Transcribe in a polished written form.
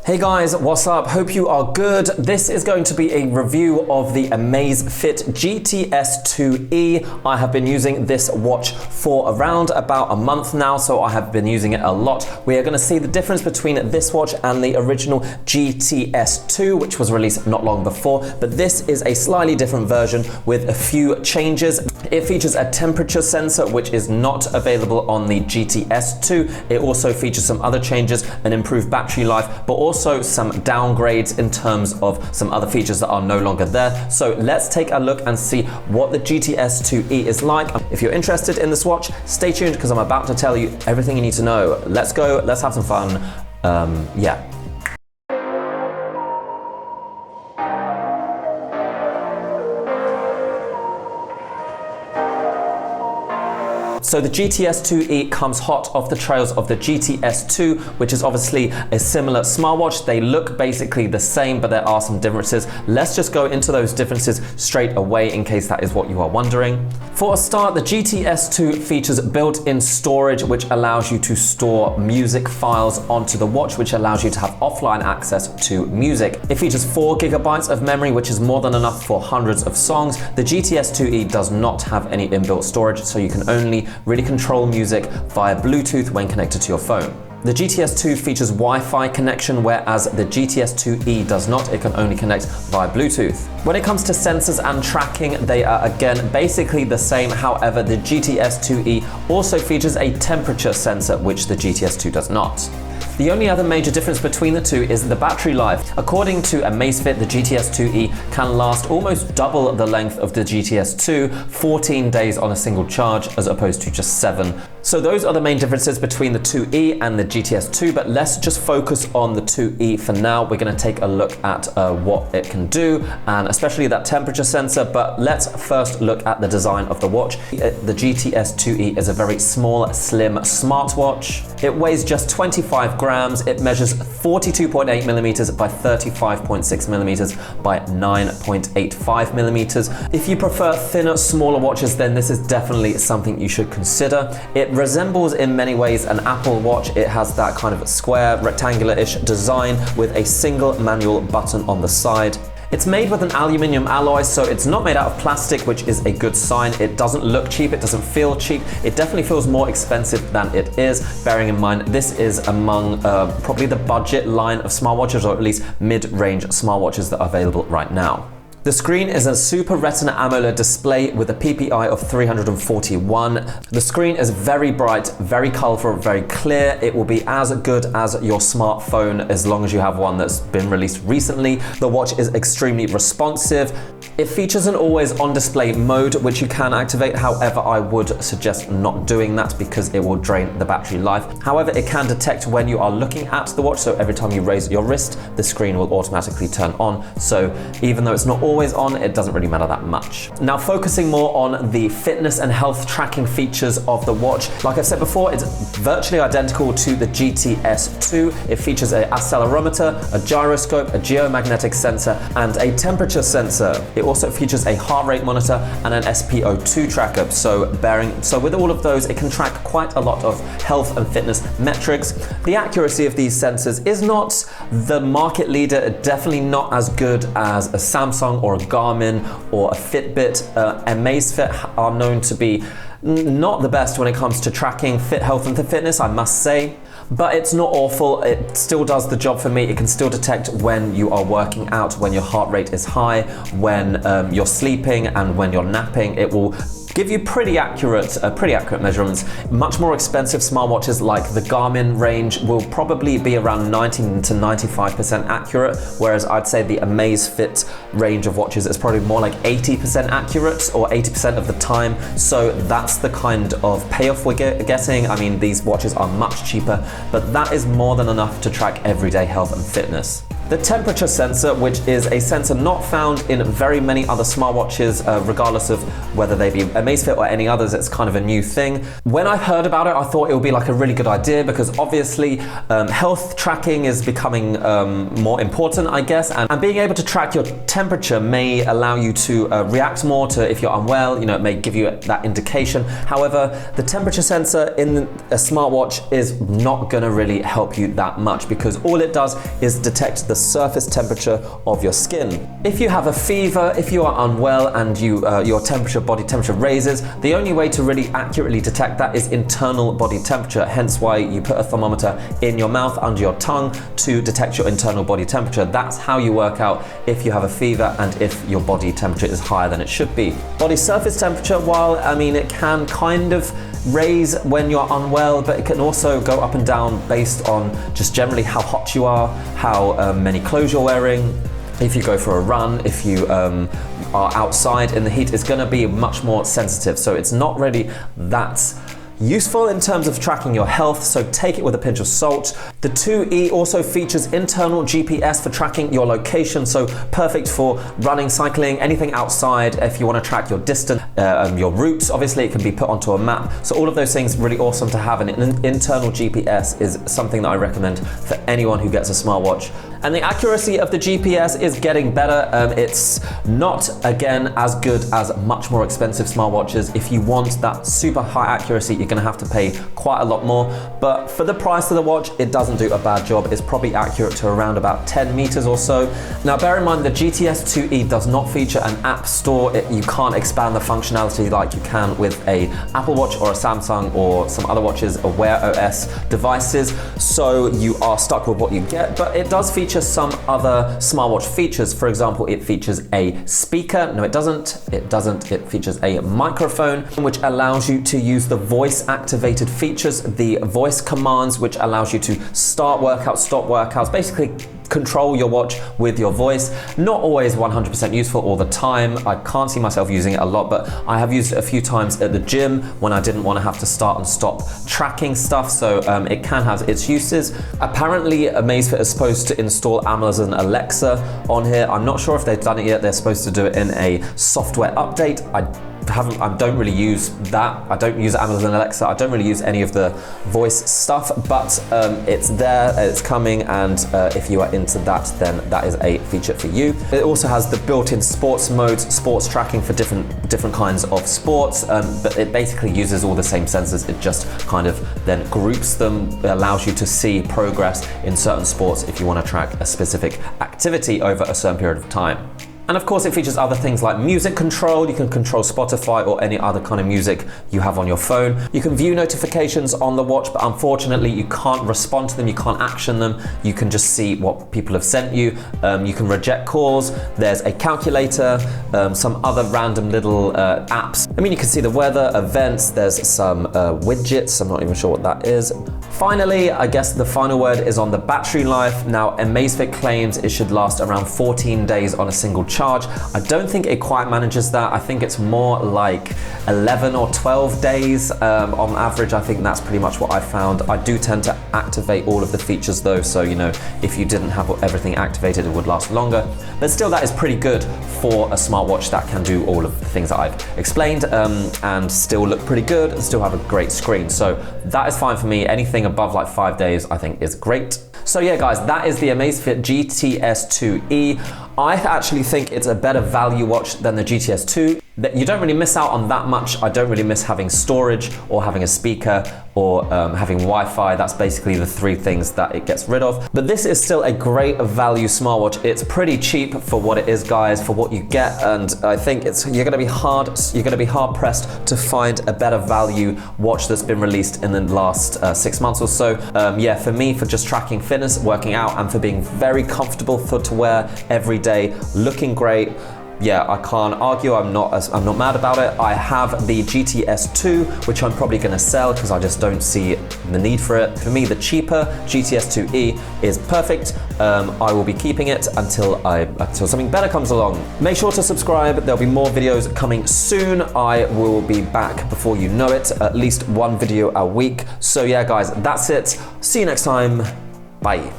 Hey guys, what's up? Hope you are good. This is going to be a review of the Amazfit GTS 2e. I have been using this watch for around about a month now, so I have been using it a lot. We are going to see the difference between this watch and the original GTS 2, which was released not long before, but this is a slightly different version with a few changes. It features a temperature sensor, which is not available on the GTS 2. It also features some other changes, an improved battery life, but also some downgrades in terms of some other features that are no longer there. So let's take a look and see what the GTS 2e is like. If you're interested in this watch, stay tuned because I'm about to tell you everything you need to know. Let's go, let's have some fun. Yeah. So the GTS 2e comes hot off the trails of the GTS 2, which is obviously a similar smartwatch. They look basically the same, but there are some differences. Let's just go into those differences straight away in case that is what you are wondering. For a start, the GTS 2 features built-in storage, which allows you to store music files onto the watch, which allows you to have offline access to music. It features 4 GB of memory, which is more than enough for hundreds of songs. The GTS 2e does not have any inbuilt storage, so you can only really control music via Bluetooth when connected to your phone. The GTS 2 features Wi-Fi connection, whereas the GTS 2e does not. It can only connect via Bluetooth. When it comes to sensors and tracking, they are again basically the same. However, the GTS 2e also features a temperature sensor, which the GTS 2 does not. The only other major difference between the two is the battery life. According to Amazfit, the GTS 2e can last almost double the length of the GTS 2, 14 days on a single charge as opposed to just 7. So those are the main differences between the 2e and the GTS 2, but let's just focus on the 2e for now. We're going to take a look at what it can do, and especially that temperature sensor, but let's first look at the design of the watch. The GTS 2e is a very small, slim smartwatch. It weighs just 25 grams. It measures 42.8 millimeters by 35.6 millimeters by 9.85 millimeters. If you prefer thinner, smaller watches, then this is definitely something you should consider. It resembles in many ways an Apple Watch. It has that kind of square, rectangular-ish design with a single manual button on the side. It's made with an aluminium alloy, so it's not made out of plastic, which is a good sign. It doesn't look cheap, it doesn't feel cheap. It definitely feels more expensive than it is, bearing in mind this is among probably the budget line of smartwatches, or at least mid-range smartwatches that are available right now. The screen is a Super Retina AMOLED display with a PPI of 341. The screen is very bright, very colorful, very clear. It will be as good as your smartphone as long as you have one that's been released recently. The watch is extremely responsive. It features an always on display mode, which you can activate. However, I would suggest not doing that because it will drain the battery life. However, it can detect when you are looking at the watch, so every time you raise your wrist, the screen will automatically turn on. So even though it's not always on, it doesn't really matter that much. Now, focusing more on the fitness and health tracking features of the watch. Like I've said before, it's virtually identical to the GTS 2. It features an accelerometer, a gyroscope, a geomagnetic sensor, and a temperature sensor. It also features a heart rate monitor and an SpO2 tracker. So with all of those, it can track quite a lot of health and fitness metrics. The accuracy of these sensors is not the market leader, definitely not as good as a Samsung or a Garmin or a Fitbit. Amazfit are known to be not the best when it comes to tracking health and fitness, I must say. But it's not awful. It still does the job for me. It can still detect when you are working out, when your heart rate is high, when you're sleeping, and when you're napping. It will give you pretty accurate measurements. Much more expensive smartwatches like the Garmin range will probably be around 90 to 95% accurate, whereas I'd say the Amazfit range of watches is probably more like 80% accurate, or 80% of the time. So that's the kind of payoff we're getting. I mean, these watches are much cheaper, but that is more than enough to track everyday health and fitness. The temperature sensor, which is a sensor not found in very many other smartwatches, regardless of whether they be Amazfit or any others. It's kind of a new thing. When I heard about it, I thought it would be like a really good idea because obviously health tracking is becoming more important, I guess, and being able to track your temperature may allow you to react more to if you're unwell. You know, it may give you that indication. However, the temperature sensor in a smartwatch is not going to really help you that much because all it does is detect the surface temperature of your skin. If you have a fever, if you are unwell and your body temperature raises, the only way to really accurately detect that is internal body temperature, hence why you put a thermometer in your mouth under your tongue to detect your internal body temperature. That's how you work out if you have a fever and if your body temperature is higher than it should be. Body surface temperature, while I mean it can kind of raise when you're unwell, but it can also go up and down based on just generally how hot you are, how many clothes you're wearing. If you go for a run, if you are outside in the heat, it's going to be much more sensitive. So it's not really that useful in terms of tracking your health, so take it with a pinch of salt. The 2E also features internal GPS for tracking your location, so perfect for running, cycling, anything outside. If you want to track your distance, your routes, obviously it can be put onto a map. So all of those things really awesome to have, and an internal GPS is something that I recommend for anyone who gets a smartwatch. And the accuracy of the GPS is getting better. It's not, again, as good as much more expensive smartwatches. If you want that super high accuracy, you're gonna have to pay quite a lot more. But for the price of the watch, it doesn't do a bad job. It's probably accurate to around about 10 meters or so. Now, bear in mind, the GTS 2E does not feature an app store. You can't expand the functionality like you can with a Apple Watch or a Samsung or some other watches or Wear OS devices. So you are stuck with what you get, but it does feature some other smartwatch features. For example, it features a speaker. No, it doesn't. It features a microphone, which allows you to use the voice activated features, the voice commands, which allows you to start workouts, stop workouts, basically control your watch with your voice. Not always 100% useful all the time. I can't see myself using it a lot, but I have used it a few times at the gym when I didn't want to have to start and stop tracking stuff, so it can have its uses. Apparently, Amazfit is supposed to install Amazon Alexa on here. I'm not sure if they've done it yet. They're supposed to do it in a software update. I don't really use that. I don't use Amazon Alexa. I don't really use any of the voice stuff, but it's there, it's coming, and if you are into that, then that is a feature for you. It also has the built-in sports modes, sports tracking for different kinds of sports, but it basically uses all the same sensors. It just kind of then groups them. It allows you to see progress in certain sports if you want to track a specific activity over a certain period of time. And of course, it features other things like music control. You can control Spotify or any other kind of music you have on your phone. You can view notifications on the watch, but unfortunately, you can't respond to them. You can't action them. You can just see what people have sent you. You can reject calls. There's a calculator, some other random little apps. I mean, you can see the weather, events. There's some widgets. I'm not even sure what that is. Finally, I guess the final word is on the battery life. Now, Amazfit claims it should last around 14 days on a single charge. I don't think it quite manages that. I think it's more like 11 or 12 days on average. I think that's pretty much what I found. I do tend to activate all of the features though, so you know, if you didn't have everything activated, it would last longer. But still, that is pretty good for a smartwatch that can do all of the things that I've explained and still look pretty good and still have a great screen. So that is fine for me. Anything above like 5 days, I think is great. So yeah, guys, that is the Amazfit GTS 2E. I actually think it's a better value watch than the GTS 2. You don't really miss out on that much. I don't really miss having storage or having a speaker or having Wi-Fi. That's basically the three things that it gets rid of. But this is still a great value smartwatch. It's pretty cheap for what it is, guys, for what you get. And I think you're gonna be hard pressed to find a better value watch that's been released in the last 6 months or so. Yeah, for me, for just tracking fitness, working out, and for being very comfortable to wear every day, looking great. Yeah, I can't argue. I'm not mad about it. I have the GTS 2, which I'm probably going to sell because I just don't see the need for it. For me, the cheaper GTS 2E is perfect. I will be keeping it until something better comes along. Make sure to subscribe. There'll be more videos coming soon. I will be back before you know it. At least one video a week. So yeah, guys, that's it. See you next time. Bye.